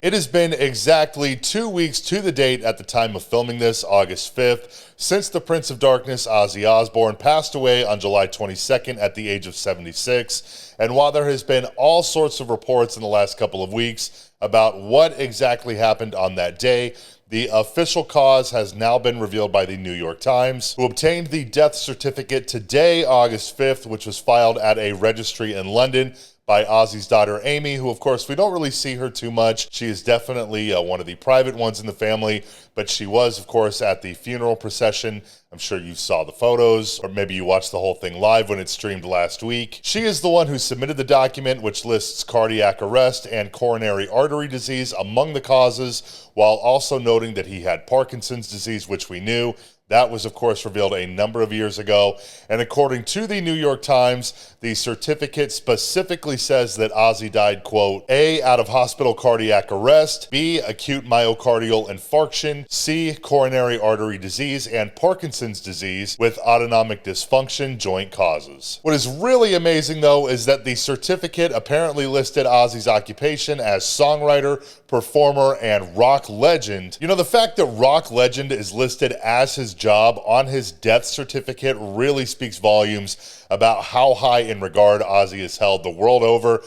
It has been exactly 2 weeks to the date at the time of filming this, August 5th, since the Prince of Darkness, Ozzy Osbourne, passed away on July 22nd at the age of 76. And while there has been all sorts of reports in the last couple of weeks about what exactly happened on that day, the official cause has now been revealed by the New York Times, who obtained the death certificate today, August 5th, which was filed at a registry in London by Ozzy's daughter, Amy, who, of course, we don't really see her too much. She is definitely one of the private ones in the family, but she was, of course, at the funeral procession. I'm sure you saw the photos, or maybe you watched the whole thing live when it streamed last week. She is the one who submitted the document, which lists cardiac arrest and coronary artery disease among the causes, while also noting that he had Parkinson's disease, which we knew. That was, of course, revealed a number of years ago. And according to the New York Times, the certificate specifically says that Ozzy died, quote, A, out of hospital cardiac arrest, B, acute myocardial infarction, C, coronary artery disease, and Parkinson's disease with autonomic dysfunction joint causes. What is really amazing, though, is that the certificate apparently listed Ozzy's occupation as songwriter, performer, and rock legend. You know, the fact that rock legend is listed as his job on his death certificate really speaks volumes about how high in regard Ozzy is held the world over.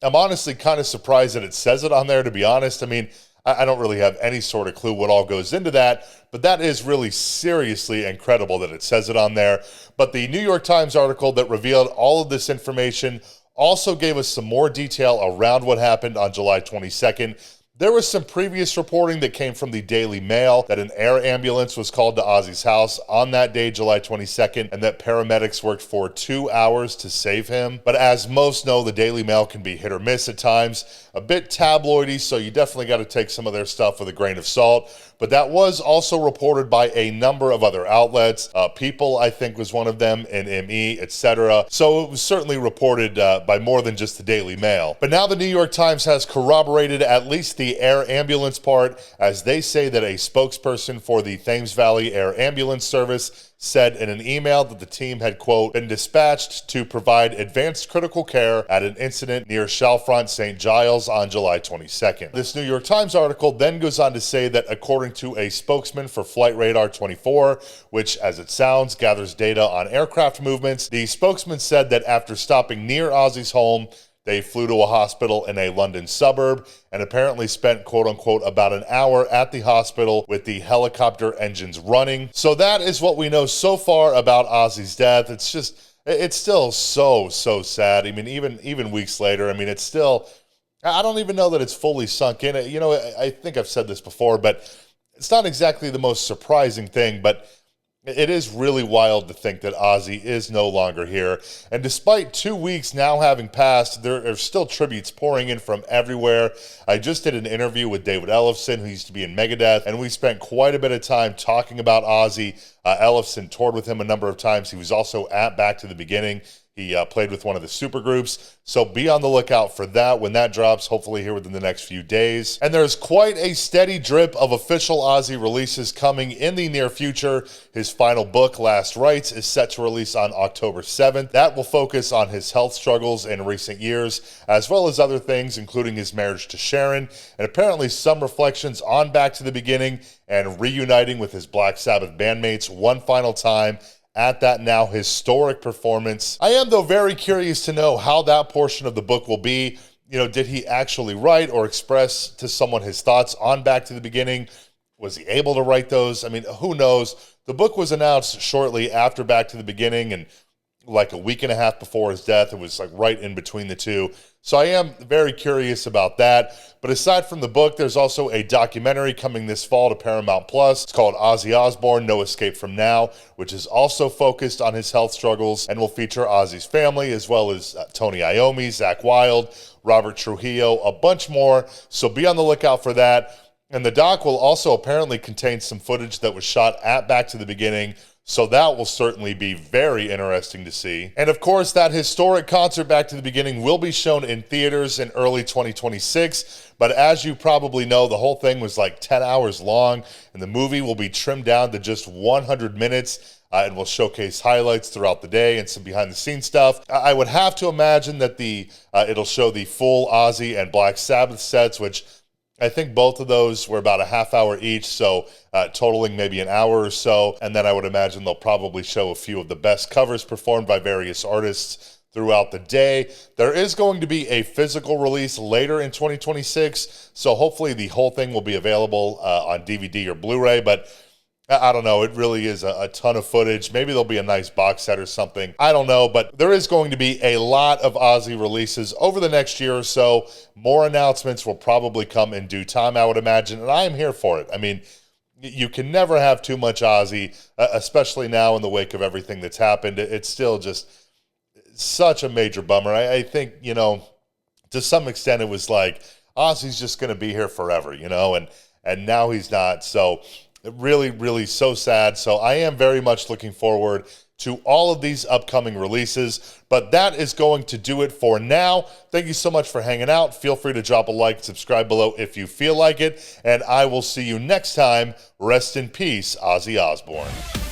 I'm honestly kind of surprised that it says it on there, to be honest. I mean, I don't really have any sort of clue what all goes into that, but that is really seriously incredible that it says it on there. But the New York Times article that revealed all of this information also gave us some more detail around what happened on July 22nd. There was some previous reporting that came from the Daily Mail that an air ambulance was called to Ozzy's house on that day, July 22nd, and that paramedics worked for 2 hours to save him. But as most know, the Daily Mail can be hit or miss at times, a bit tabloidy, so you definitely got to take some of their stuff with a grain of salt. But that was also reported by a number of other outlets. People, I think, was one of them, NME, etc. So it was certainly reported by more than just the Daily Mail. But now the New York Times has corroborated at least the air ambulance part, as they say that a spokesperson for the Thames Valley Air Ambulance Service said in an email that the team had, quote, been dispatched to provide advanced critical care at an incident near Chalfont, St. Giles on July 22nd. This New York Times article then goes on to say that according to a spokesman for Flight Radar 24, which, as it sounds, gathers data on aircraft movements, the spokesman said that after stopping near Ozzy's home, they flew to a hospital in a London suburb and apparently spent, quote unquote, about an hour at the hospital with the helicopter engines running. So that is what we know so far about Ozzy's death. It's still so sad. I mean, even weeks later, I mean, it's still, I don't even know that it's fully sunk in. You know, I think I've said this before, but it's not exactly the most surprising thing, but it is really wild to think that Ozzy is no longer here. And despite 2 weeks now having passed, there are still tributes pouring in from everywhere. I just did an interview with David Ellefson, who used to be in Megadeth, and we spent quite a bit of time talking about Ozzy. Ellefson toured with him a number of times. He was also at Back to the Beginning. He played with one of the supergroups, so be on the lookout for that when that drops, hopefully here within the next few days. And there's quite a steady drip of official Ozzy releases coming in the near future. His final book, Last Rites, is set to release on October 7th. That will focus on his health struggles in recent years, as well as other things, including his marriage to Sharon, and apparently some reflections on Back to the Beginning and reuniting with his Black Sabbath bandmates one final time at that now historic performance. I am, though, very curious to know how that portion of the book will be. You know, did he actually write or express to someone his thoughts on Back to the Beginning? Was he able to write those? I mean, who knows? The book was announced shortly after Back to the Beginning and like a week and a half before his death. It was like right in between the two. So I am very curious about that. But aside from the book, there's also a documentary coming this fall to Paramount Plus. It's called Ozzy Osbourne, No Escape From Now, which is also focused on his health struggles and will feature Ozzy's family, as well as Tony Iommi, Zakk Wylde, Robert Trujillo, a bunch more. So be on the lookout for that. And the doc will also apparently contain some footage that was shot at Back to the Beginning, so that will certainly be very interesting to see. And of course, that historic concert Back to the Beginning will be shown in theaters in early 2026. But as you probably know, the whole thing was like 10 hours long, and the movie will be trimmed down to just 100 minutes. And will showcase highlights throughout the day and some behind-the-scenes stuff. I would have to imagine that it'll show the full Ozzy and Black Sabbath sets, which I think both of those were about a half hour each, so totaling maybe an hour or so. And then I would imagine they'll probably show a few of the best covers performed by various artists throughout the day. There is going to be a physical release later in 2026, so hopefully the whole thing will be available on DVD or Blu-ray, but I don't know. It really is a ton of footage. Maybe there'll be a nice box set or something. I don't know, but there is going to be a lot of Ozzy releases over the next year or so. More announcements will probably come in due time, I would imagine, and I am here for it. I mean, you can never have too much Ozzy, especially now in the wake of everything that's happened. It's still just such a major bummer. I think, to some extent it was like, Ozzy's just going to be here forever, and now he's not. So really, really so sad. So I am very much looking forward to all of these upcoming releases, but that is going to do it for now. Thank you so much for hanging out. Feel free to drop a like, subscribe below if you feel like it, and I will see you next time. Rest in peace, Ozzy Osbourne.